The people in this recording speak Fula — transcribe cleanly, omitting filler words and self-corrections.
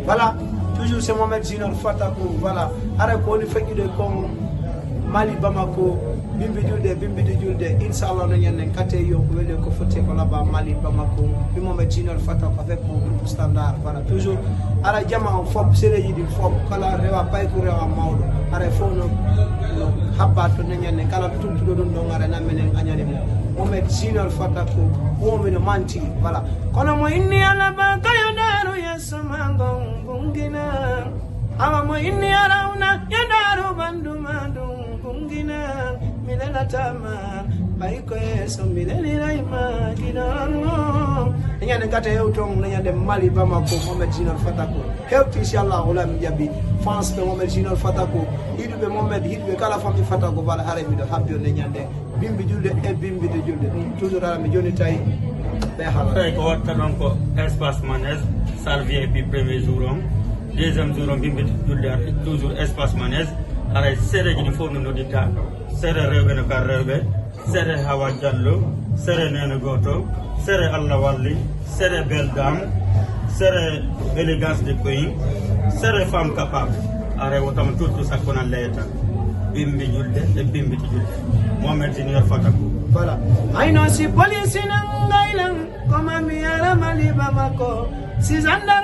voilà toujours c'est Mohamed Junior Fatakou voilà ara ko ni fejude ko Mali Bamako bimbi julde inshallah no nyen kate yo ko wele ko fotte ko laba Mali Bamako bi Mohamed Junior Fatakou avec mon groupe standard voilà toujours ara jama fop sereji di fop kala rewa pay ko rewa mawdo ara fono habba to nyen kala tumtudo don do ngare na menen anyani mo Mohamed Junior Fatakou women manti voilà kono mo inni ala ba kayo daru yasamango bungina awa mo inni ala una yadaru bandu bungina milena tama baiko eso mileni raima kinano nyane kata yewtong nyande Mali Bamako Mohamed Junior Fatakou help inshallah wala mi jabi France be Mohamed Junior Fatakou hidbe Mohamed hidbe kala fami Fatakou wala hare mi do habbi nyande bimbi julde e bimbi de julde toujours ala mi joni tay be hala ko watta non ko espace manège salle VIP premier jour deuxième jour bimbi julde toujours espace manège ara sere ni fonu no dita sere rewbe no kar rewbe sere Hawa Diallo sere nene goto sere Allah walli sere belle dame sere élégance de queen sere femme capable ara wotam tout ça qu'on a leta bimbi julde e bimbi julde Mohamed Junior Fatakou voilà I know si police nangailang koma mi ara Mali Bamako si zandar